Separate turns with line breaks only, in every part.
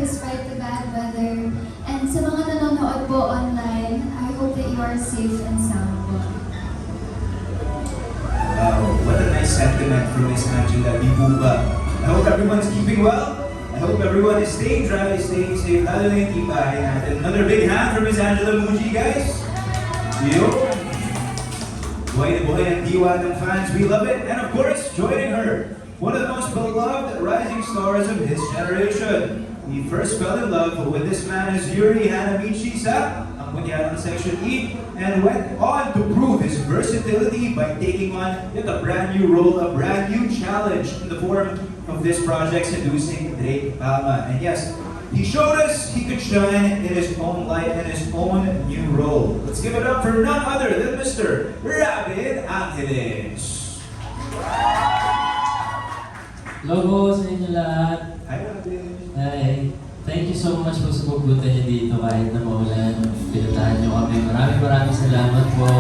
despite the bad weather. And sa mga nanonood po online, I hope that you are safe and sound po.
Wow, what a nice sentiment from Miss Angela Dibuba. I hope everyone's keeping well. I hope everyone is staying dry, staying safe. Lalo na yung tipahin natin. Another big hand for Miss Angela Muji, guys. Yo! Buhay na buhay ang diwa ng fans. We love it. And of course, joining her, one of the most beloved rising stars of his generation. We first fell in love with this man as Yuri Hanamichi sa ang Punyanan Section E and went on to prove his versatility by taking on yet a brand new role, a brand new challenge in the form of this project, seducing Drake Palma. And yes, he showed us he could shine in his own light and his own new role. Let's give it up for none other than Mr. Robin Angeles.
Hello po sa inyo lahat.
Hi, Robin.
Hi. Thank you so much po sa pagpunta niyo dito kahit na maulan. Pinuntahan niyo kami. Maraming salamat po.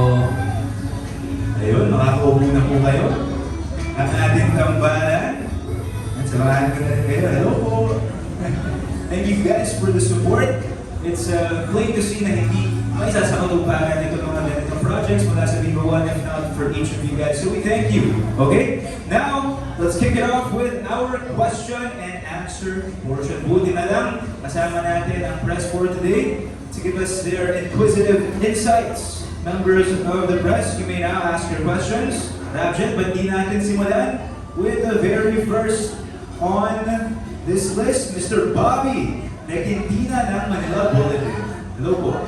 Ayun, makakaupo na po kayo. Ang ating tambalan. At samahan ko na rin kayo. Hello po. Thank you guys for the support. It's plain to see na hindi may sasakatuparan ito mga ganitong projects mula sa Viva One, if not for each of you guys. So we thank you. Okay? Now, let's kick it off with our question and answer portion. Buti na lang, kasama natin ang press for today to give us their inquisitive insights. Members of the press, you may now ask your questions. Rabjet, ba't di natin simulan with the very first on this list, Mr. Bobby Nequintina ng Manila Bulletin. Hello po.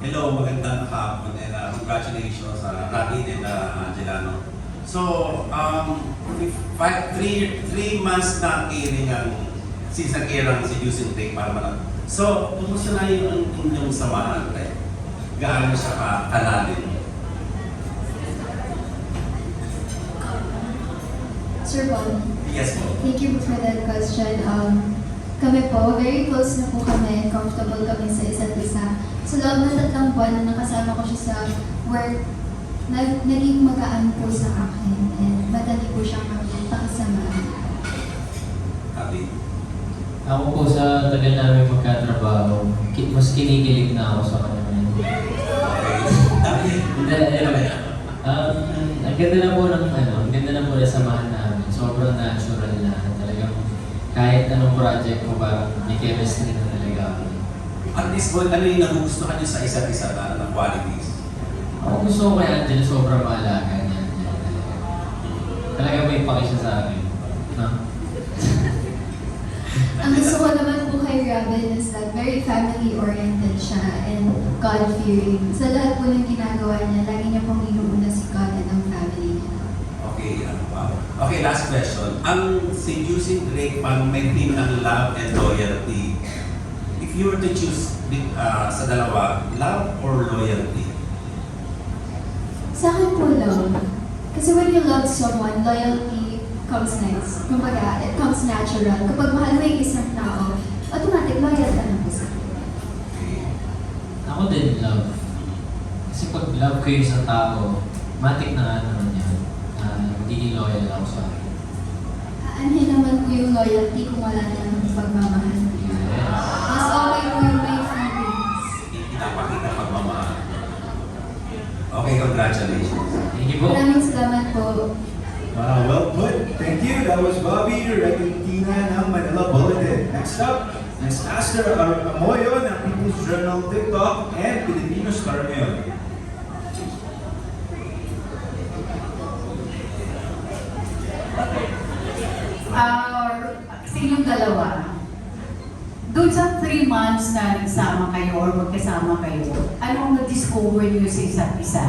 Hello, magandang hapon and congratulations Robin and Angela. So, 3 months na airing ang season airing si Seducing Drake Palma. So, kumusta na yung inyong samahan? Gaano siya kalalim?
Sir Bobby,
Yes po.
thank you for that question. Kami po, very close na po kami, comfortable kami sa isa't isa. Sa loob ng 3 buwan na nakasama ko siya sa work, naging magaan po sa akin and madali po siyang pakasama.
Robin.
Ako po sa tagal namin magkatrabaho, mas kinikilig na ako sa kanya ngayon.
Okay.
Hindi, anyway. Ang ganda na po ng ang ganda na po ng samahan namin. Sobrang natural na. Talagang kahit anong project ko parang may chemistry na talaga ako.
At least, ano yung nagugustuhan niyo sa isa't isa na qualities?
Ako gusto ko kay Angela, sobrang maalaga niya. Talaga may paki siya sa akin. No?
Ang gusto ko naman po kay Robin is that very family-oriented siya and God-fearing. Sa lahat po ng ginagawa niya, lagi niya pong inuuna si God at ang family niya.
Okay, ano pa? Okay, last question. Ang Seducing Drake Palma may theme ng love and loyalty. If you were to choose sa dalawa, love or loyalty?
Sa akin po love. Kasi when you love someone, loyalty comes next. Kumbaga, it comes natural. Kapag mahal mo yung isang tao, automatic loyal ka na po sa akin.
Okay.
Ako din, love. Kasi pag love ko yung isang tao, matik na nga naman yan. Magiging loyal ako sa akin.
Aanhin naman po yung loyalty kung wala na ng pagmamahal. Mas okay po yung may feelings.
Pinapakita pagmamahal. Okay, congratulations.
Thank you po.
Maraming salamat po.
Wow, well put. Thank you. That was Bobby Requintina ng Manila Bulletin. Next up, Ms. Aster Amoyo ng People's Journal TikTok and Filipino Star ngayon.
Sa inyong dalawa, doon sa 3 months na nagsama kayo or magkasama kayo, anong na-discover niyo sa isa't isa?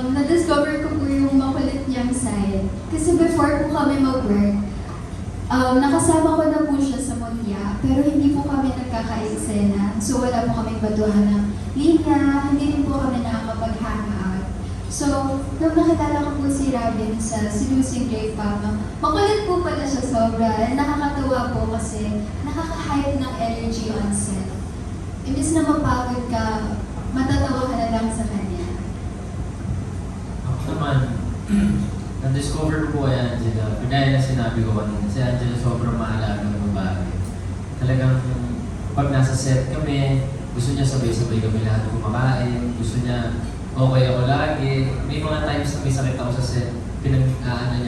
Na-discover ko po yung makulit niyang side. Kasi before po kami mag-work, nakasama ko na po siya sa Montya, pero hindi po kami nagkaka-eksena. So wala po kami batuhan ng linya, hindi rin po kami nakakapag-hangout. So, nung nakilala ko po si Robin sa Seducing Drake Palma, makulit po pala siya sobra. Nakakatawa po kasi nakaka-hype ng energy on set. Imbis na mapagod ka, matatawa ka na lang sa kanya.
Ako naman, na-discover ko kay Angela. Kagaya na sinabi ko kanina, si Angela sobrang maalaga talagang pag nasa set kami, gusto niya sabay-sabay kami lahat kumakain, gusto niya okay ako lagi. May mga times na may sakit ako sa set, pinagbabaon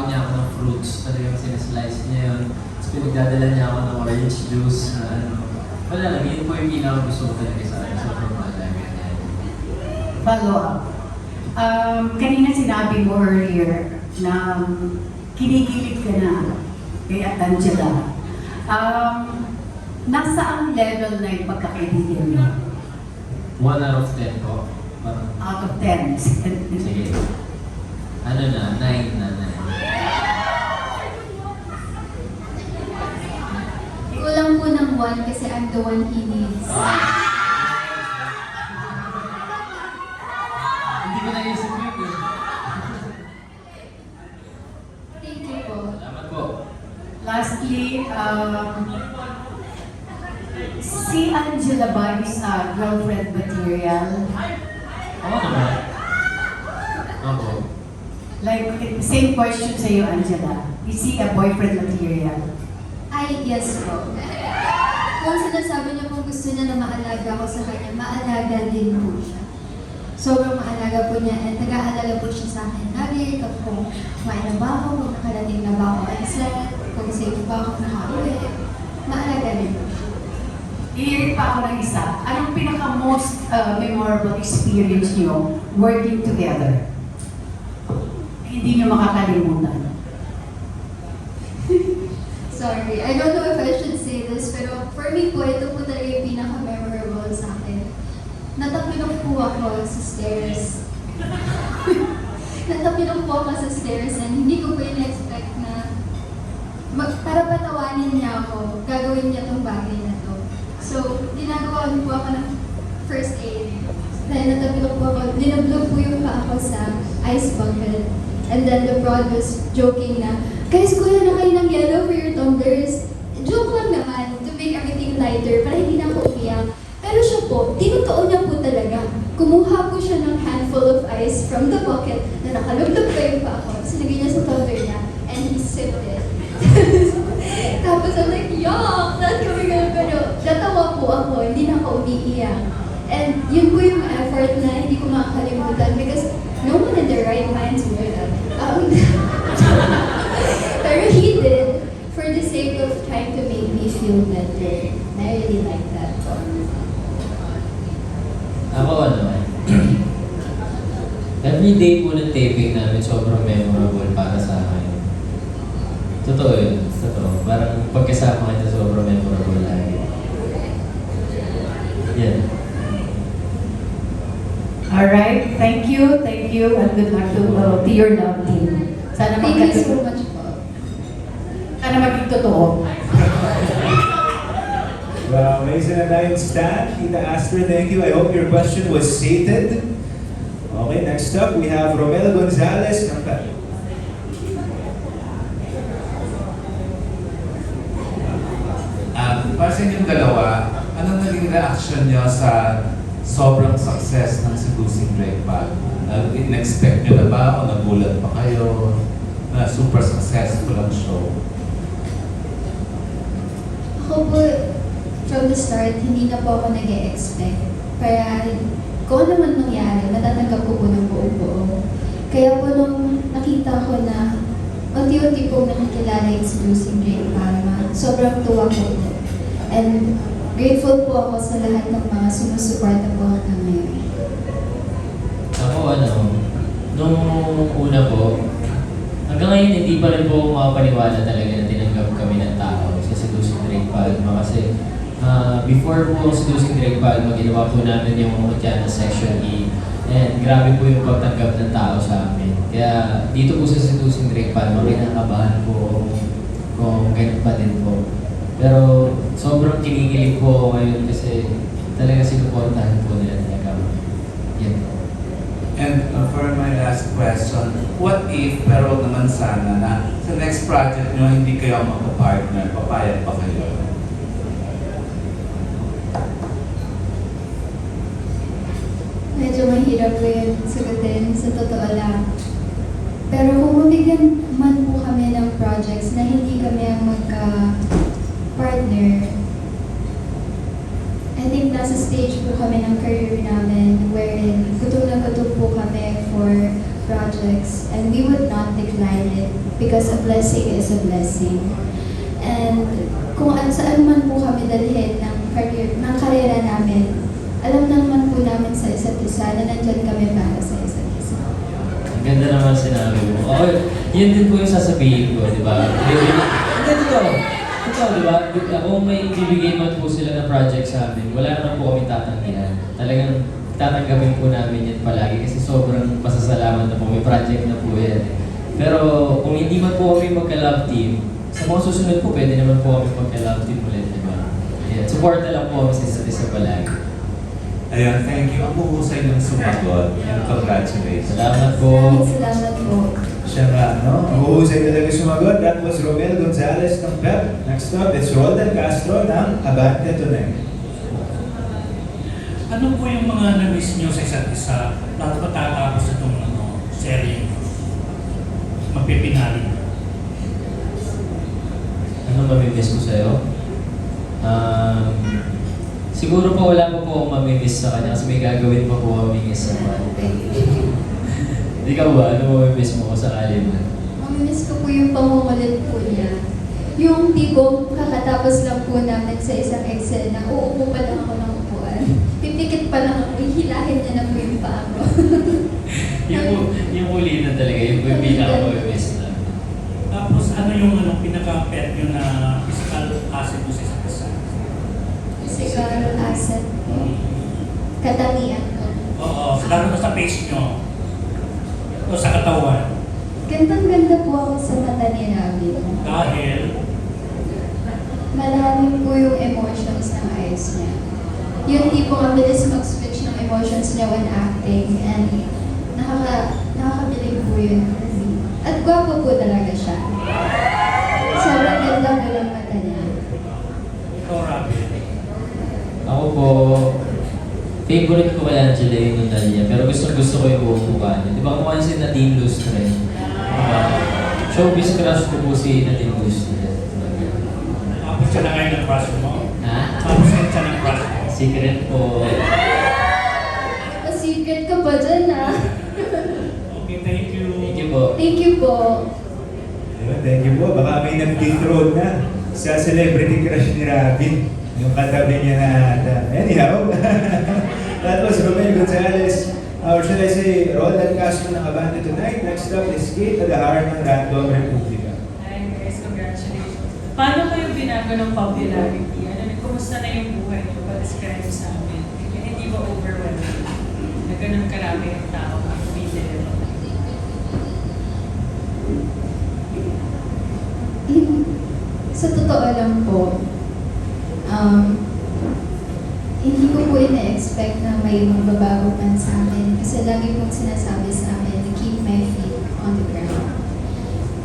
niya ako ng fruits, talagang sinaslice niya yun. Tapos pinagdadala niya ako ng orange juice na ano. Wala lang, yun po yung pinaka gusto ko talaga sa akin, sa formula niya.
Follow up. Kanina sinabi mo earlier na kinikilig ka na kay Angela. Nasa ang level na yung pagkakaibigan mo?
1 out of 10 po. Parang,
Out of 10.
sige. Ano na, 9 na.
Kulang po ng 1 kasi I'm the one he needs.
Hindi ko naisip yun eh.
Thank you po.
Salamat po.
Lastly, si Angela ba is a girlfriend material?
Oo naman. Ako.
Like, same question sa iyo, Angela. Is he a boyfriend material?
Ay, yes po. Kung sinasabi niya po gusto niya na maalaga ko sa kanya, maalaga din po siya. Sobrang maalaga po niya and nag-aalala po siya sa akin. Lagi kung kumain na ba ako, kung nakarating na ba ako ang set, kung safe ba ako nakauwi. Maalaga din po siya.
Iirit pa ako ng isa. Anong pinaka-most memorable experience niyo working together? Hindi niyo makakalimutan.
Sorry, I don't know if I should say this, pero for me po, ito po talaga yung pinaka-memorable sa akin. Natapilok po ako sa stairs. Natapilok po ako sa stairs and hindi ko po in-expect na para patawanin niya ako, gagawin niya tong bagay na to. So, ginagawa po ako ng first aid. Dahil natapilok po ako, dinablog po yung paa ko sa ice bucket. And then the broad was joking na, guys, kuya na kayo ng yellow for your tumblers. Joke lang naman to make everything lighter para hindi na ako umiyak. Pero siya po, tinutuon niya po talaga. Kumuha po siya ng handful of ice from the bucket na nakalugtog pa yung paa ko. Sinagay niya sa tumbler niya and he sipped it. Tapos I'm like, yuck! Not coming out. Pero natawa po ako, hindi na ako umiiyak. And yun po yung effort na hindi ko makakalimutan because no one in their right minds would have. Pero he did for the sake of trying to make me feel better. I really like that.
Ako ano, every day po ng taping namin sobrang memorable para sa akin. Totoo yun, totoo. Parang pagkasama kita sobrang memorable lagi. Yan.
Alright, thank you, and good luck to your love team. Sana
Thank you so much po.
Sana maging totoo.
Well, amazing na tayo Stan. Tita Astrid, thank you. I hope your question was sated. Okay, next up we have Romel Gonzalez.
Para sa inyong dalawa, anong naging reaction niyo sa sobrang success ng Seducing Drake Bag? In-expect niyo na ba o nagulat pa kayo na super successful ang show?
Ako po, from the start, hindi na po ako nag-e-expect. Kaya kung ano man nangyari, natatanggap ko po ng buong-buo. Kaya po nung nakita ko na unti-unti po nakikilala yung Seducing Drake Palma, sobrang tuwa po po. And grateful po ako sa lahat ng mga sumusuporta po hanggang ngayon.
Ako ano, nung una po, hanggang ngayon hindi pa rin po ako makapaniwala talaga na tinanggap kami ng tao sa Seducing Drake Palma kasi before po ang Seducing Drake Palma, ginawa po namin yung Otiana Section E and grabe po yung pagtanggap ng tao sa amin. Kaya dito po sa Seducing Drake Palma, kinakabahan po kung ganun pa din po. Pero sobrang kinikilig po ako ngayon kasi talaga sinuportahan po nila talaga. Yan po.
And for my last question, what if, pero naman sana na sa next project niyo hindi kayo magpa-partner, papayag pa kayo?
Medyo mahirap po yun sagutin, sa totoo lang. Pero kung mabigyan man po kami ng projects na hindi kami ang magka-partner nasa stage po kami ng career namin wherein gutom na gutom po kami for projects and we would not decline it because a blessing is a blessing. And kung saan man po kami dalhin ng karera namin, alam naman po namin sa isa't isa na nandyan kami para sa isa't isa.
Ang ganda naman sinabi mo. Okay, yun din po yung sasabihin ko, di ba? Hindi, totoo. Totoo, di ba? Kung may ibibigay man po sila na project sa amin, wala naman po kami tatanggihan. Talagang tatanggapin po namin yan palagi kasi sobrang masasalamat na po. May project na po yan. Pero kung hindi man po kami magka-love team, sa mga susunod po, pwede naman po kami magka-love team ulit, di ba? Yeah, support na lang po kami sa isa't isa palagi.
Ayun, thank you. Ang huhusay ng sumagot. And congratulations.
Salamat po.
Salamat po.
Siya nga, no? Ang uhusay talaga sumagot. That was Romel Gonzalez ng PEP. Next up, it's Roldan Castro ng Abante Tunay.
Ano po yung mga na-miss nyo sa isa't isa bago matatapos itong serye magpipinali?
Ano mamimiss ko sa'yo? Siguro po wala po akong mamimiss sa kanya kasi may gagawin pa po kami isa pa. Ikaw ba? Ano mamimiss mo ko sa alim?
Mamimiss ko po yung pangungulit po niya. Yung tipong kakatapos lang po namin sa isang eksena, uupo pa lang ako ng upuan. Pipikit pa lang ako, hihilahin niya na po yung paa ko.
yung huli na talaga, yung pinaka-mamimiss na.
Tapos ano yung pinaka-pet nyo na physical asset mo sa isa't isa?
Physical asset po. Katangian ko.
Oo, lalo na sa face nyo. O sa katawan.
Gandang-ganda po ako sa mata ni Ravi.
Dahil,
Malalim po yung emotions ng eyes niya. Yung tipong ang bilis mag-switch ng emotions niya when acting and nakakabilig po yun. At gwapo po talaga siya. Sobrang ganda po ng mata niya.
ikaw Rabi.
Ako po, favorite ko kay Angela yung nunal niya, pero gusto ko yung buong mukha niya. Di ba kumakain si Nadine Lustre? Diba? Showbiz crush ko po si Nadine Lustre.
Tapos siya na ngayon ng crush mo.
Ha?
Tapos siya ng crush mo.
Secret po.
Secret ka pa dyan ah.
Okay, thank you.
Thank you po.
Thank you po.
Ayun, thank you po. Baka may nag-dethrone na sa celebrity crush ni Robin. Yung katabi niya na anyhow. That was Romel Gonzalez. Or should I say, Roldan Castro ng Abante Tonight. Next up is Kate Adahar ng Random Republica.
Hi guys, congratulations. Paano kayo binago ng popularity? Kumusta na yung buhay niyo? Pa-describe sa amin. Hindi ba overwhelming? Na ganun karami yung tao ang kumidel.
Sa totoo lang po, hindi ko po ina-expect na may magbabago man sa amin kasi lagi pong sinasabi sa amin na keep my feet on the ground.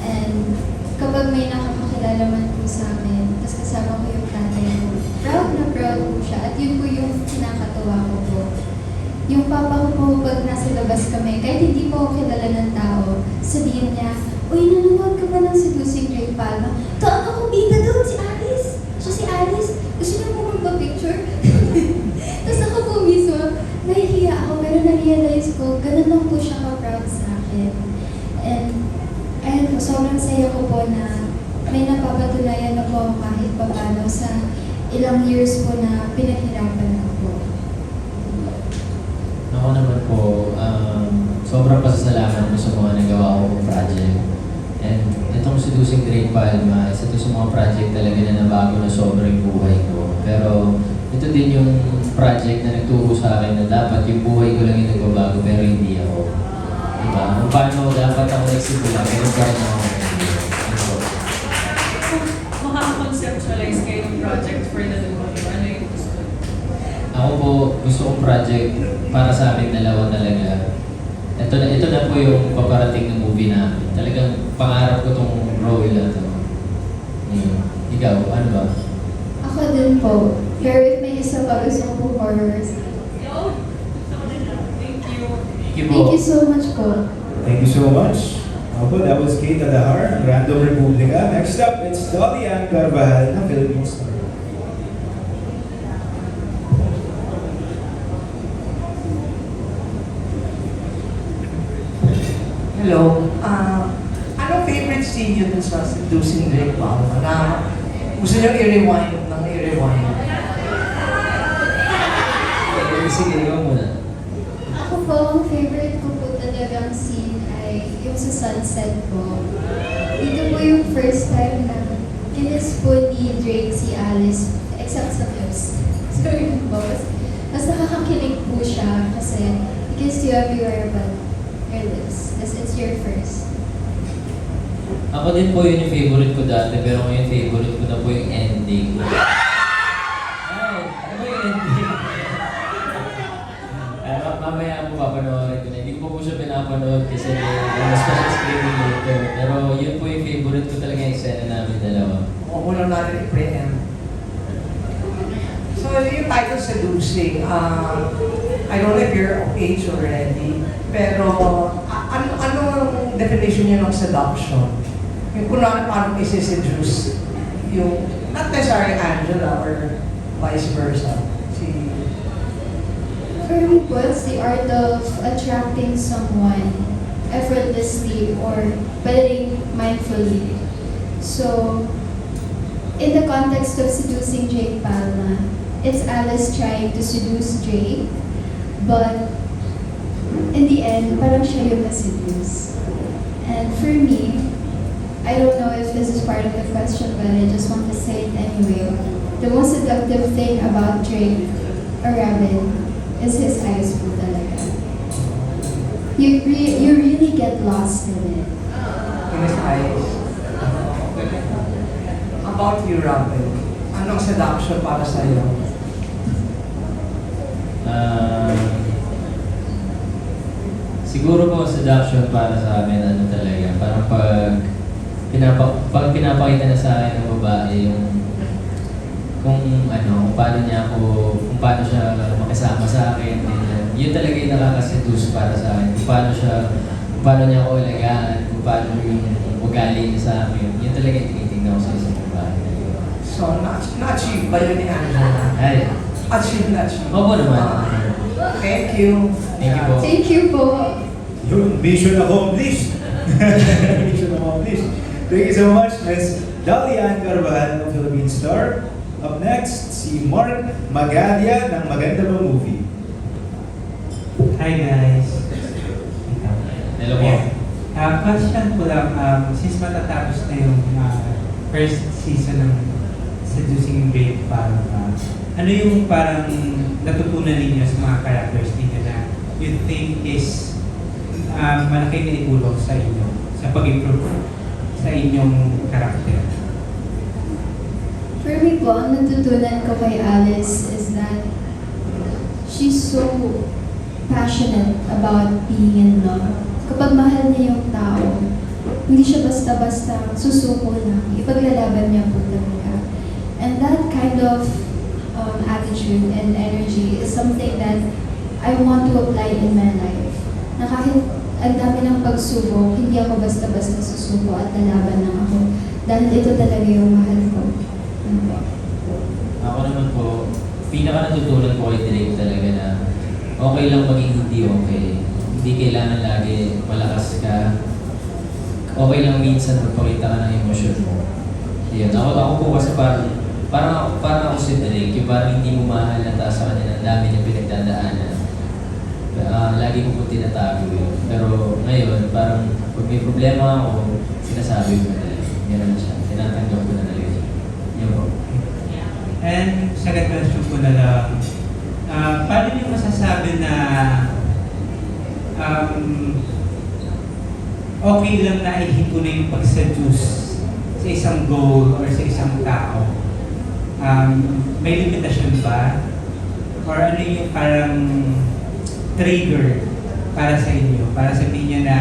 And kapag may nakakakilala man po sa amin, tapos kasama ko yung tatay ko, proud na proud po siya at yun po yung kinakatawa ko po. Yung papa ko po pag nasa labas kami, kahit hindi po ako kilala ng tao, sabihin niya, "Uy, nanonood ka ba ng Seducing Great Palma? Ito ang kakubita doon, si Alice! So si Alice, gusto niyo po magpa-picture?" Tapos ako po mismo, nahihiya ako, pero na-realize ko, ganun lang po siya ka-proud sa akin. And, ayun po, sobrang saya ko po na may napapatunayan na po ako kahit paano sa ilang years po na pinaghirapan ko po.
Ako naman po, sobrang pasasalamat ko sa mga nagawa ko kong project. And itong Seducing Great Palma, isa ito sa mga project talaga na nabago na sobrang buhay ko. Pero ito din yung project na nagturo sa akin na dapat yung buhay ko lang yung nagbabago pero hindi ako. Diba? Kung paano dapat ako nagsimula, pero pa rin ako.
Kung makaka-conceptualize kayo ng project for the dalawa, ano yung gusto?
Ako po, gusto kong project para sa amin dalawa talaga. Ito na po yung paparating na movie namin. Talagang pangarap ko tong role na to. Ikaw, ano ba?
Ako din po, pero if may isa pa gusto ko po horrors.
Thank you.
Thank you
Thank
po.
you so much po.
Thank you so much. Opo, that was Kate Adahar ng Random Republica. Next up, it's Dolly Ann Carvajal ng Philippine Star.
Hello. Anong favorite scene yun dun sa Seducing Drake Palma na gusto nyo i-rewind ng i-rewind?
Sige, ikaw muna.
Ako po, ang favorite ko po talagang scene ay yung sa sunset po. Dito po yung first time na kinis po ni Drake si Alice, except sa lips. Sorry po. Mas nakakakilig po siya kasi he kissed you everywhere but your lips. Kasi it's your first.
Ako din po yun yung favorite ko dati, pero ngayon favorite ko na po yung ending. Ay, ano ba yung ending? Mamaya po papanoorin ko na. Hindi ko po siya pinapanood kasi mas pa siya screening later. Pero yun po yung favorite ko talaga yung eksena namin dalawa.
O muna natin i-pre-empt. So yung title Seducing, I don't know if you're of age already, pero anong definition niyo ng seduction? Yung kunwari paano isi-seduce yung, not necessarily Angela or vice versa.
For me po, it's the art of attracting someone effortlessly or better mindfully. So, in the context of seducing Drake Palma, it's Alice trying to seduce Drake, but in the end, parang siya yung na-seduce. And for me, I don't know if this is part of the question, but I just want to say it anyway. The most seductive thing about Drake, or Robin, is his eyes po talaga. You really get lost in it.
In his eyes. About you, Robin, anong seduction para sa'yo?
Siguro po seduction para sa amin, ano talaga, parang pag pinapakita na sa akin ng babae yung kung paano paano siya makisama sa akin, yun talaga yung nakaka-seduce para sa akin. Kung paano niya ako alagaan, kung paano yung ugali niya sa akin, yun talaga yung tinitingnan ko sa isang babae.
So, na-achieve ba yun ni Angela?
Ay,
Achieve na achieve.
opo naman.
Thank you.
Thank you po.
Thank you po.
Yun, mission accomplished. Mission accomplished. Thank you so much, Ms. Dolly Ann Carvajal of Philippine Star. Up next, si Mark Magadia ng Maganda Ba Movie.
Hi guys.
Hello po.
Question ko lang, since matatapos na yung first season ng Seducing Drake Palma, ano yung parang natutunan ninyo sa mga characters ninyo na you think is malaki na itulong sa inyo, sa pag-improve sa inyong character?
For me po, ang natutunan ko kay Alice is that she's so passionate about being in love. Kapag mahal niya yung tao, hindi siya basta-basta susuko lang. Ipaglalaban niya po talaga. And that kind of attitude and energy is something that I want to apply in my life. Na kahit ang dami ng pagsubok, hindi ako basta-basta susuko at lalaban lang ako. Dahil ito talaga yung mahal ko.
Ako naman po, pinaka natutunan ko kay Drake talaga na okay lang maging hindi okay. Hindi kailangan lagi malakas ka. Okay lang minsan magpakita ka ng emosyon mo. Yun. Ako po kasi parang ako si Drake, yung parang hindi mo mahalata sa kanya ng dami niyang pinagdadaanan. Lagi ko po tinatago yun. Pero ngayon, parang pag may problema ako, sinasabi ko na talaga. Ganun na siya. Tinatanggap ko na talaga siya. Yun po.
And second question ko na lang, paano niyo masasabi na okay lang na ihinto na yung pag-seduce sa isang goal or sa isang tao? May limitasyon ba? Or ano yung parang trigger para sa inyo? Para sabihin niya na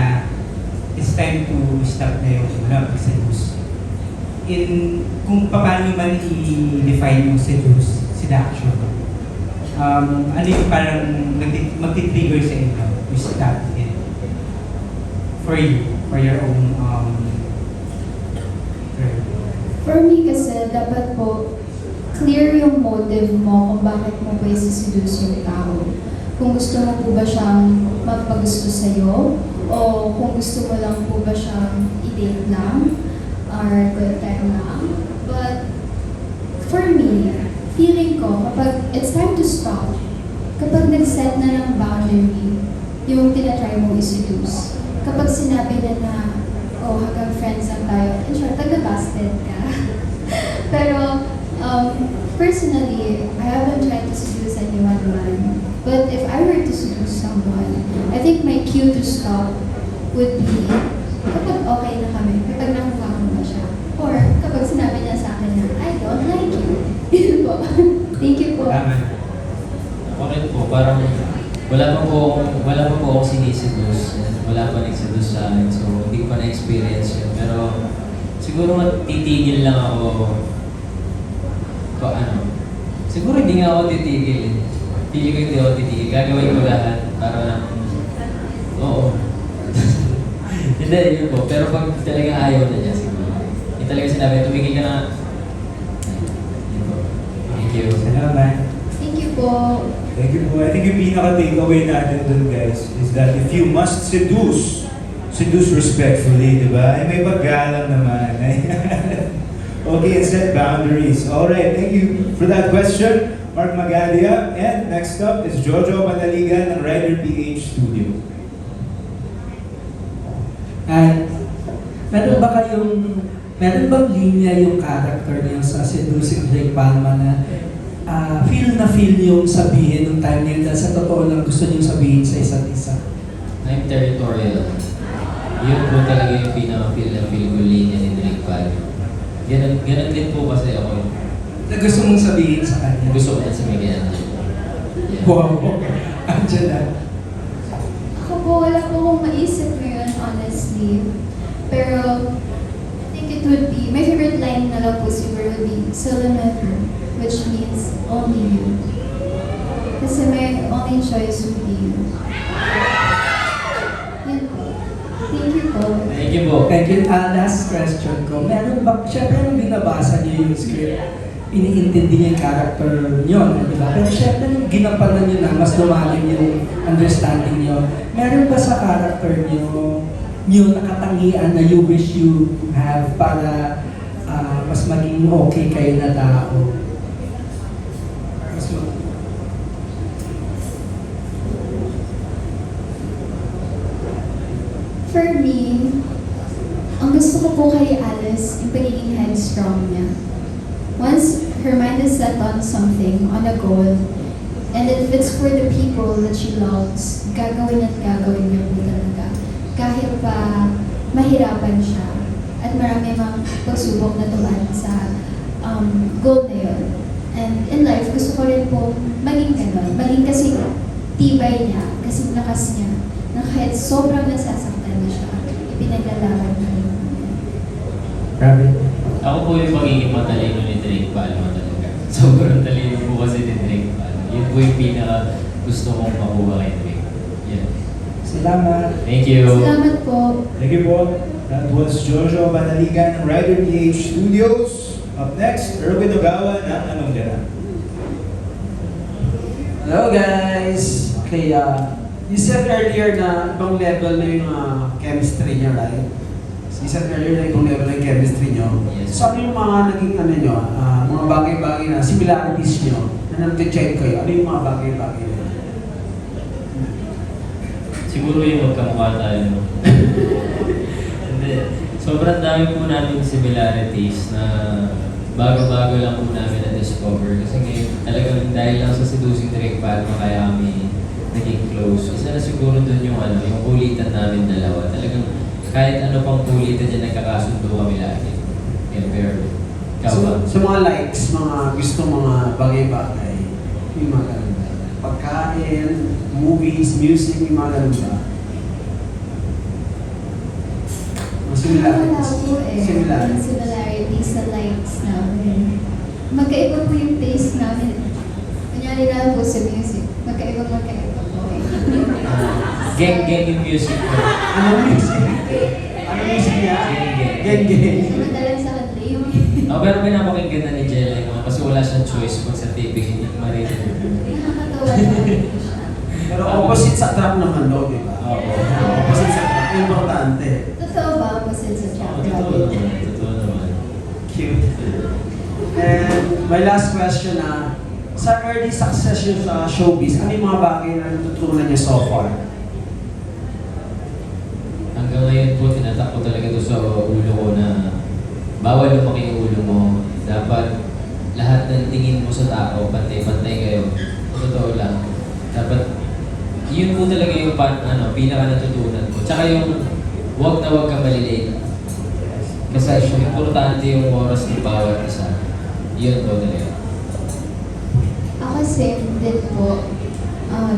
it's time to stop na yung pag-seduce. Kung paano man i-define yung seduction, ano yung parang magti-trigger sa inyo to stop it for you, for your own
For me kasi, dapat po clear yung motive mo kung bakit mo po isi-seduce yung tao. Kung gusto mo po ba siyang magpagusto sa'yo, o kung gusto mo lang po ba siyang i-date lang or good time lang. But for me, feeling ko kapag it's time to stop, kapag nag-set na ng boundary, yung tinatry mo i-seduce. Kapag sinabi na oh, hanggang friends lang tayo, in short, taga-busted ka. Pero, personally, I haven't tried to seduce anyone man. But if I were to seduce someone, I think my cue to stop would be kapag okay na kami, kapag nakuha ko na siya. Or kapag sinabi niya sa akin na, I don't like you. Yun po. Thank you po.
Okay po, parang wala pa po akong siniseduce. Wala pa nagseduce sa akin. So, hindi ko pa na-experience yun. Pero, siguro titigil lang ako. Siguro hindi nga ako titigil. Hindi ako titigil. Gagawin ko lahat para lang. Oo. Hindi, yun po. Pero pag talagang ayaw na niya, siguro. Yung talagang sinabi, tumigil ka na. Yun po. Thank you.
Salamat.
Thank you po.
Thank you po. I think yung pinaka-takeaway natin dun, guys, is that if you must seduce respectfully, di ba? Ay may paggalang naman. Okay, and set boundaries. Alright, thank you for that question, Mark Magalia. And next up is Jojo Manaligan ng Rider PH Studio.
At meron bang linya yung character niyo sa Seducing Drake Palma na feel yung sabihin ng time niya dahil sa totoo lang gusto niyong sabihin sa isa't isa?
I'm territorial. Yun po talaga yung pinaka-feel na feel ko linya ni Drake Palma. Ganun din po kasi ako.
Na gusto mong sabihin sa kanya?
Gusto ko na sabihin. Yeah.
Wow, Angela.
Ako po, wala po akong maisip ngayon, honestly. Pero, I think it would be, my favorite line na lang po siguro would be, Solimeter, which means only you. Kasi my only choice would be you. Yun po. Thank you po.
Thank you po.
Thank you. Last question ko. Siyempre nung binabasa niyo yung script, iniintindi niyo yung character niyo, di ba? Pero siyempre nung ginampanan niyo na, mas lumalim yung understanding niyo. Meron ba sa character niyo nakatangian na you wish you have para mas maging okay kayo na tao?
For me, ang gusto ko po kay Alice, yung pagiging headstrong niya. Once her mind is set on something, on a goal, and if it's for the people that she loves, gagawin at gagawin niya po talaga. Kahit pa mahirapan siya at marami mang pagsubok na tumaan sa goal na yun. And in life, gusto ko rin po maging ganon. Maging kasi tibay niya, kasi lakas niya, na kahit sobrang nasasaktan na siya, ipinaglalaban niya.
Grabe.
Ako po yung pagiging matalino ni Drake Palma talaga. Sobrang talino po kasi ni Drake Palma. Yun po yung pinaka gusto kong makuha kay Drake. Yeah.
Salamat.
Thank you.
Salamat po.
Thank you po. That was Jojo Manaligan ng Rider PH Studios. Up next, Erwin Ogawa ng Anong Dera.
Hello guys! Okay, you said earlier na ibang level na yung chemistry niya, right? You said earlier na ibang level na yung chemistry niyo.
Yes.
So ano yung mga naging niyo, mga bagay-bagay na similarities niyo na nag-check kayo? Ano yung mga bagay-bagay na?
Siguro yung magkamukha tayo. No? Hindi. Sobrang dami po namin similarities na bago-bago lang po namin na-discover. Kasi ngayon, talagang dahil lang sa Seducing Drake Palma kaya kami naging close. Isa na siguro dun yung yung kulitan namin dalawa. Talagang kahit ano pang kulitan niya, nagkakasundo kami lagi. Yeah, pero, ikaw ba?
So mga likes, mga gusto mga bagay-bagay, yung mga ganun ba? Pagkain, movies, music, yung mga ganun ba? Mga
Wala
similarities.
po eh. Similarities sa likes namin. Magkaiba po yung taste namin. Kunyari na po sa music. Magkaiba po eh.
Gang yung music ko.
Ano music? Ano music niya? Geng-geng.
Madalang sa kanta yung
Pero pinapakinggan na ni Jelly kasi wala siyang choice kung sa TV hindi ko marinig.
nakakatawa naman siya.
Pero opposite sa trap naman, no? Di ba?
Oo.
Opposite sa trap. importante.
Totoo ba ako sa Jack
Oo, totoo
Rabbit?
naman. Totoo naman.
Cute. And my last question sa early success niyo sa showbiz, ano yung mga bagay na natutunan niyo so far?
Hanggang ngayon po, tinatak ko talaga to sa ulo ko na bawal lumaki yung ulo mo. Dapat lahat ng tingin mo sa tao, pantay-pantay kayo. Totoo lang. Dapat, yun po talaga yung pinaka natutunan ko. Tsaka yung wag na wag ka malilate. Kasi importante yung oras ng bawat isa. Yun po talaga.
Ako same din po.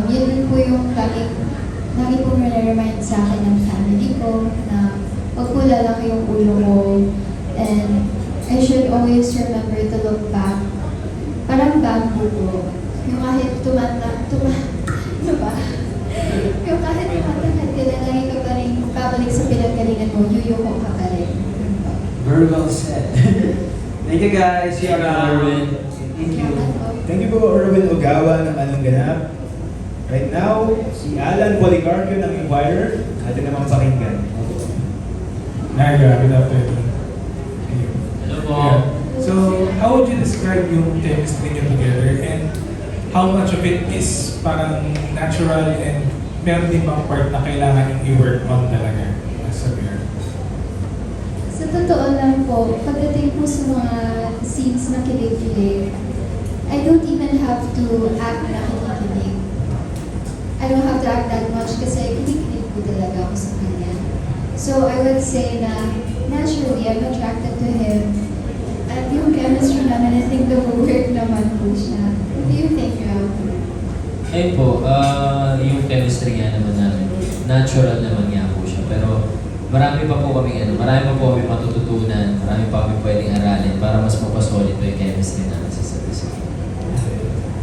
Yun din po yung lagi pong nare-remind sa akin ng family ko na wag po lalaki yung ulo ko and I should always remember to look back. Parang bamboo po. Yung kahit ano ba? Yung kahit tumatangad ka na, lagi ka pa rin babalik sa pinagalingan mo, yuyuko ka pa rin.
Very well said. Thank you guys.
See you around.
Thank you.
Thank you po, Erwin Ogawa ng Anong Ganap. Right now, si Alan Policarpio ng Inquirer. Atin namang pakinggan.
Hi, good afternoon.
Hello po.
So, how would you describe yung chemistry niyo together and how much of it is parang natural and meron din bang part na kailangan yung i-work on talaga as a pair?
Sa totoo lang po, pagdating po sa mga scenes na kilig-kilig, I don't even have to act na kilig-kilig. I don't have to act that much kasi kilig-kilig po talaga ako sa kanya. So I would say na naturally, I'm attracted to him. At yung chemistry naman, I think nag-work naman po siya. What do you think, Rob?
Ayun po, yung chemistry nga naman namin, natural naman nga po siya. Pero marami pa po kami matututunan, marami pa kami pwedeng aralin para mas mapasolid pa yung chemistry namin sa isa't isa.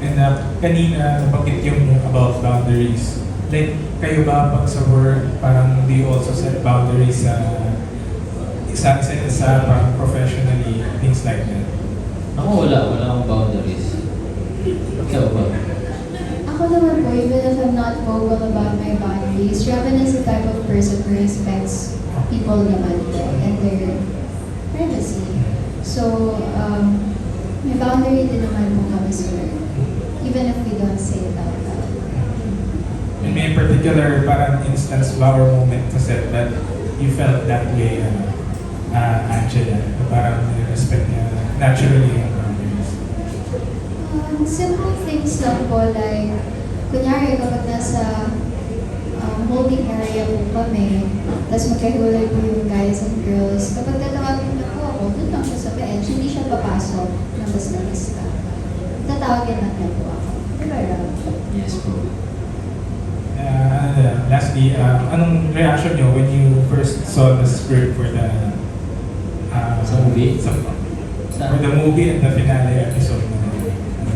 And kanina nabanggit yung about boundaries. Like, kayo ba pag sa work, parang do you also set boundaries sa isa't isa, parang professionally, things like that?
Ako wala akong boundaries. Ikaw ba?
Ako naman po, even if I'm not vocal about my boundaries, Robin is the type of person who respects people naman po and their privacy. So, may boundary din naman po kami sa work, even if we don't say it out loud.
And may particular parang instance ba or moment sa set that you felt that way, Angela, na parang respect niya naturally yung boundaries?
Simple things lang po, like, kunyari kapag nasa holding area po kami, tapos magkahulay po yung guys and girls, kapag tatawagin na po ako, doon lang siya sa bench, hindi siya papasok na basta-basta. Tatawagin lang na po ako. Diba, Rob?
Yes po.
Lastly, anong reaction nyo when you first saw the script for the
Sa movie?
For the movie and the finale episode na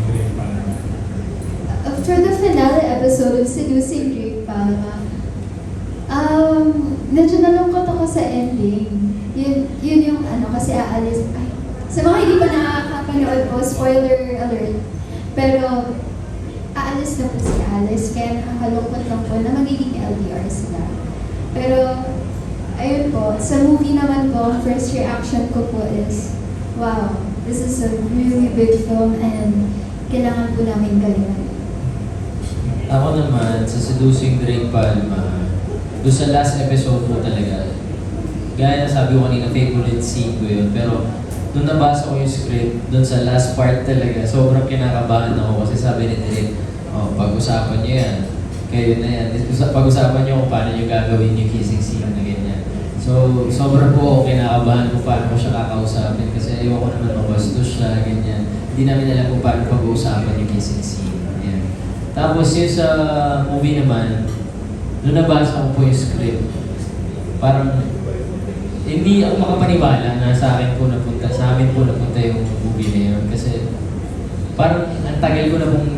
Drake Palma?
For the finale episode of Seducing Drake Palma, medyo nalungkot ako sa ending. Yun yung kasi aalis. Sa mga hindi pa nakakapanood po, spoiler alert. Pero aalis na po si Alice, kaya nakakalungkot lang po na magiging LDR sila. Pero, ayun po, sa movie naman po, first reaction ko po is, wow, this is a really big film and kailangan po namin galingan.
Ako naman, sa Seducing Drake Palma, doon sa last episode mo talaga, gaya na sabi ko kanina, favorite scene ko yun. Pero, nung nabasa ko yung script, doon sa last part talaga, sobrang kinakabahan ako kasi sabi ni Drake, pag-usapan nyo yan, kayo na yan. Pag-usapan nyo kung paano nyo gagawin yung kissing scene na ganyan. So, sobrang po ako kinakabahan kung paano ko siya kakausapin kasi ayoko naman mabastos siya, ganyan. Hindi namin alam kung paano pag-uusapan yung kissing scene. Yan. Tapos yung sa movie naman, nung nabasa ko po yung script, parang hindi ako makapaniwala na sa amin po napunta yung movie na yun. Kasi parang ang tagal ko na pong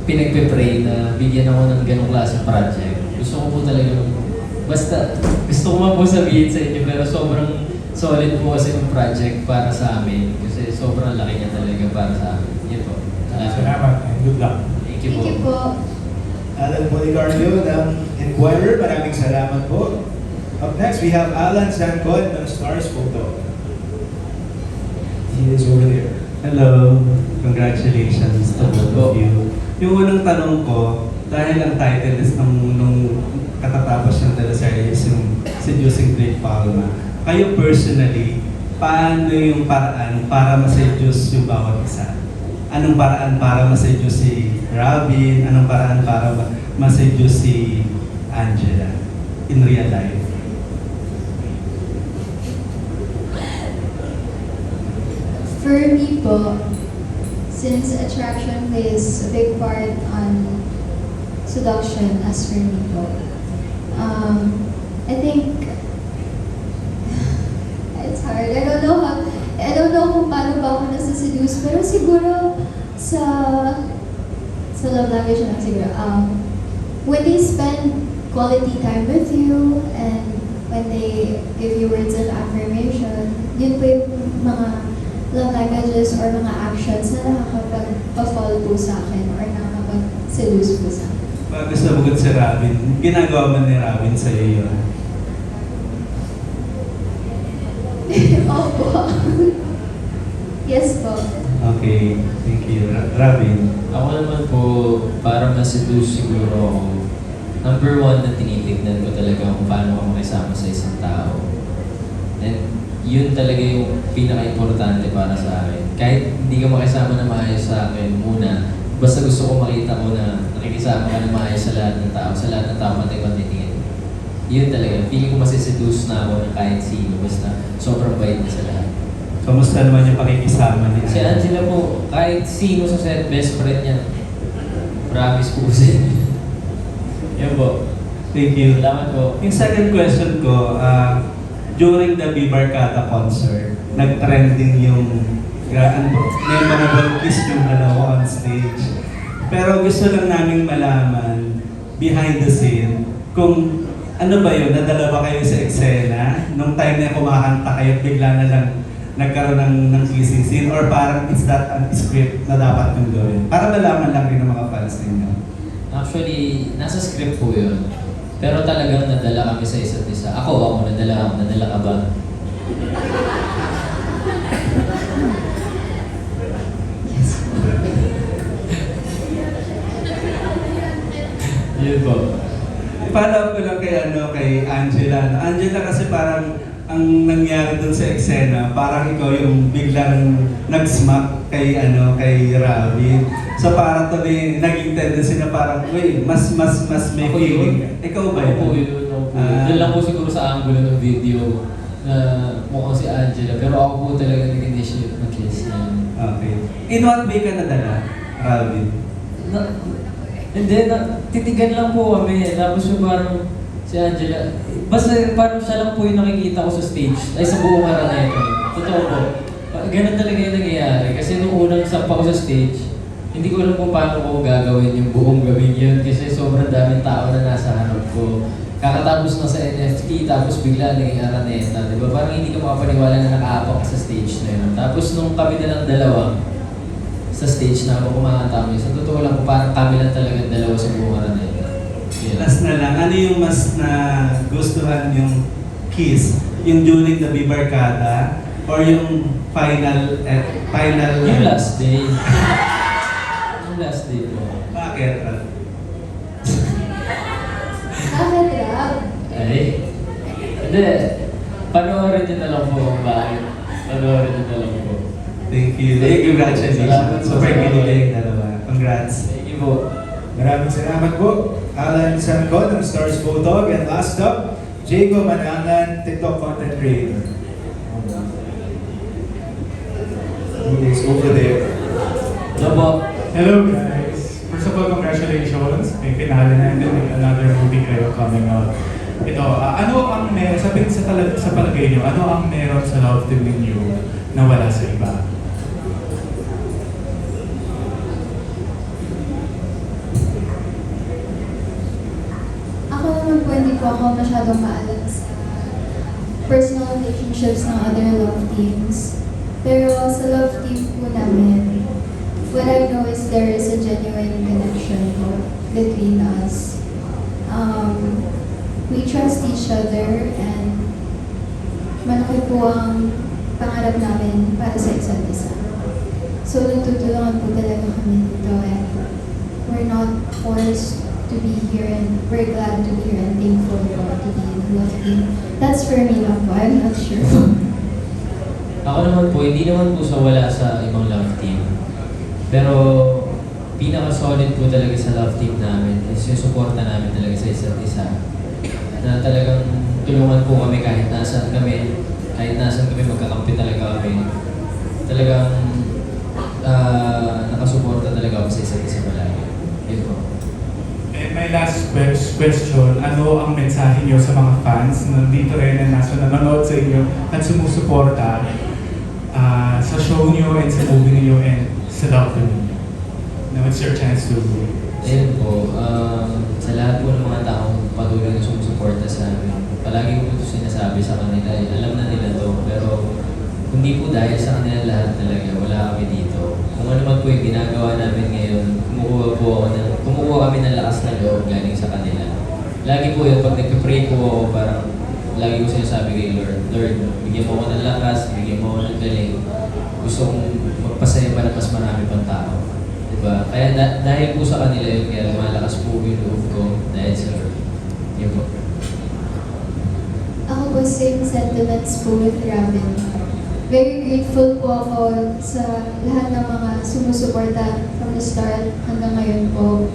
pinagpe-pray na bigyan ako ng ganong klaseng project. Gusto ko po talagang, basta gusto ko man po sabihin sa inyo pero sobrang solid po kasi yung project para sa amin. Kasi sobrang laki niya talaga para sa amin. Yun po.
Salamat and good luck.
Thank you po.
Thank you po.
Alan Policarpio ng Inquirer, maraming salamat po. Up next, we have Alan Zancon ng Stars Photo. He is over there.
Hello, congratulations to both of you. Yung unang tanong ko, dahil ang title is nung katatapos ng teleserye is yung Seducing Drake Palma. Kayo personally, paano yung paraan para ma-seduce yung bawat isa? Anong paraan para ma-seduce si Robin? Anong paraan para ma-seduce si Angela in real life?
For me po, since attraction plays a big part on seduction as for me po, I think it's hard. I don't know kung paano ba ako nasa-seduce, pero siguro sa love language na siguro, when they spend quality time with you and when they give you words of affirmation, yun po yung mga love languages or mga actions na nakakapag-fall po sa akin or nakakapag-seduce po sa akin.
Bago sabagot si Robin, ginagawa man ni Robin sa'yo yun?
Opo. Yes po.
Okay, thank you. Robin?
Ako naman po, para ma-seduce siguro ako, number one na tinitignan ko talaga kung paano ako makisama sa isang tao. And yun talaga yung pinaka-importante para sa akin. Kahit hindi ka makisama na maayos sa akin muna, basta gusto ko makita ko na nakikisama ka na maayos sa lahat ng tao, pati tingin. Yun talaga, feeling ko masiseduce na ako na kahit sino, basta sobrang bait na sa lahat.
Kamusta naman yung pakikisama niya?
Si Angela po, kahit sino sa set, best friend niya. Promise po sa inyo. Yan po.
Thank you.
Salamat po.
Yung second question ko, during the Bibarkada concert, nag-trending yung memorable kiss yung dalawa on stage. Pero gusto lang naming malaman, behind the scene, kung ano ba yun, nadala ba kayo sa eksena? Nung time na kumakanta kayo, bigla na lang nagkaroon ng kissing scene? Or parang it's that script na dapat yung gawin? Para malaman lang rin ng mga fans ninyo.
Actually, nasa script po yun. Pero talagang nadala kami sa isa't isa. Ako, nadala ka ba? Yun po.
Follow ko lang kay Angela. Angela kasi parang ang nangyari dun sa eksena, parang ikaw yung biglang nag-smack kay Robin. So parang to naging tendency na parang, uy, mas may
Ako
feeling.
yun.
Ikaw ba
Ako
yun?
yun. Doon lang po siguro sa angulo ng video na mukhang si Angela. Pero ako po talaga nag-initiate ng kiss niya.
Okay. In what way ka nadala, Robin?
Hindi, titigan lang po kami. Tapos yung parang si Angela, basta parang siya lang po yung nakikita ko sa stage, ay sa buong Araneta. Totoo po. Ganun talaga yung nangyayari. Kasi nung unang sampa ko sa stage, hindi ko alam kung paano ko gagawin yung buong gawin yun. Kasi sobrang daming tao na nasa harap ko. Kakatapos na sa NFT, tapos bigla naging Araneta. Diba? Parang hindi ka makapaniwala na nakaapak sa stage na yun. Tapos nung kami na lang dalawa, sa stage na ako kumakanta kami. Sa totoo lang po, parang kami lang talaga dalawa sa buong Araneta. Yeah.
Last na lang, ano yung mas na gustuhan yung kiss? Yung during the Bibarkada? Or yung final?
Yung last day. Yung last day po.
Bakit?
Bakit, Rob?
Ay. Hindi. Panoorin niyo na lang po kung bakit. Panoorin niyo na lang po.
Thank you. Congratulations.
Salamat po.
Super kilig dalawa. Congrats.
Thank you po.
Maraming salamat po. Alan Zancon ng Stars Photog. And last up, Jacob Manangan, TikTok content creator. He is over there.
Hello po.
Hello guys! First of all, congratulations. May finale na and then may another movie kayo coming out. Ito, ano ang meron, sa palagay nyo, ano ang meron sa love team ninyo na wala sa iba?
Ako naman po, hindi po ako masyadong maalam sa personal relationships ng other love teams. Pero sa love team po namin, what I know is there is a genuine connection po between us. we trust each other and malaki po ang pangarap namin para sa isa't isa. So nagtutulungan po talaga kami dito and we're not forced to be here and we're glad to be here and thankful po to be in the love team. That's for me lang po, I'm not sure.
Ako naman po, hindi naman po sa wala sa ibang love team. Pero pinaka-solid po talaga sa love team namin is yung suporta namin talaga sa isa't isa. Na talagang tulungan po kami kahit nasaan kami, magkakampi talaga kami. Talagang nakasuporta talaga ako sa isa't isa palagi. Yun po.
And my last question, ano ang mensahe niyo sa mga fans na nandito rin na nanonood sa inyo at sumusuporta sa show niyo and sa movie niyo and sa love team niyo? Now it's your chance to...
Ayun po, sa lahat po ng mga taong patuloy na sumusuporta sa amin, palagi ko po ito sinasabi sa kanila, alam na nila to, pero hindi po dahil sa kanila lahat talaga, wala kami dito. Kung ano man po yung ginagawa namin ngayon, kumukuha kami ng lakas na loob galing sa kanila. Lagi po yung pag nagpipray po ako, parang lagi ko sinasabi kay Lord, bigyan mo ako ng lakas, bigyan mo ako ng galing. Gusto kong magpasaya pa na mas marami pang tao. Diba? Kaya dahil po sa kanila yun, kaya lumalakas po yung loob ko dahil sa Lord. Yun po.
Ako po, same sentiments po with Robin. Very grateful po ako sa lahat ng mga sumusuporta from the start hanggang ngayon po.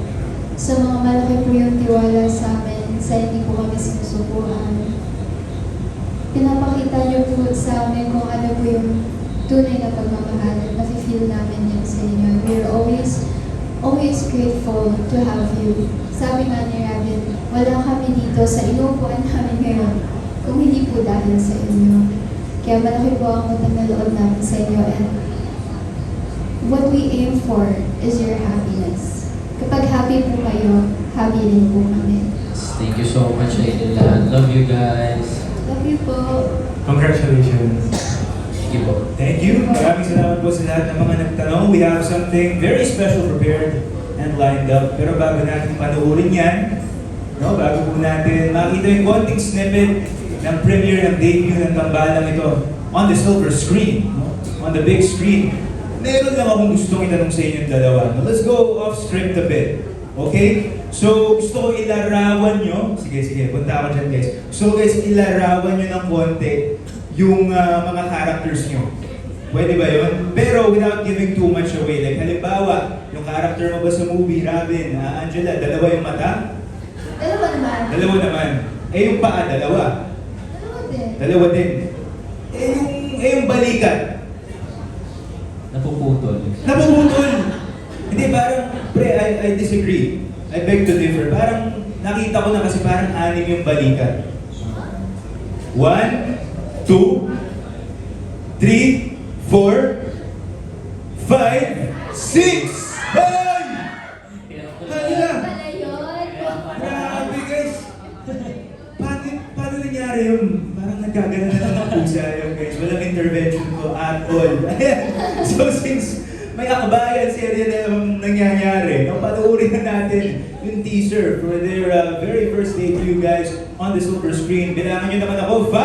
Sa mga malaki po yung tiwala sa amin, sa hindi po kami sinusukuhan. Pinapakita niyo po sa amin kung ano po yung tunay na pagmamahal at nafe-feel namin yan sa inyo. We're always grateful to have you. Sabi nga ni Robin, wala kami dito sa inuupuan namin ngayon kung hindi po dahil sa inyo. Kaya malaki po ang utang na loob namin sa inyo and what we aim for is your happiness. Kapag happy po kayo, happy din po kami.
Thank you so much sa inyo lahat. Love you guys.
Love you po.
Congratulations.
Thank you po.
Thank you. Maraming salamat po sa lahat ng mga nagtanong. We have something very special prepared and lined up. Pero bago natin panoorin yan, bago po natin makita yung konting snippet ng premiere ng debut ng tambalang ito on the silver screen, on the big screen, meron lang akong gustong itanong sa inyong dalawa. Now, let's go off script a bit. Okay? So, gusto ko ilarawan nyo. Sige, punta ako dyan guys. So guys, ilarawan nyo ng konti yung mga characters nyo. Pwede ba yun? Pero without giving too much away. Like halimbawa, yung character mo ba sa movie, Robin, Angela, dalawa yung mata?
Dalawa naman.
Dalawa naman. Eh yung paa, dalawa. Dalawa din. Yung balikat.
Napuputol.
Hindi, parang, pre, I disagree. I beg to differ. Parang, nakita ko na kasi parang 6 yung balikat. 1, 2, 3, 4, 5, 6! Hey! Hala!
Pala yun.
Grabe guys! Paano nangyari yun? Parang nagkagana na ng pusa yun guys. Walang intervention ko at all. So since may akbayan serye na yung nangyayari, panoorin na natin yung teaser for their very first debut guys on the silver screen. Bilangan nyo naman ako, 5!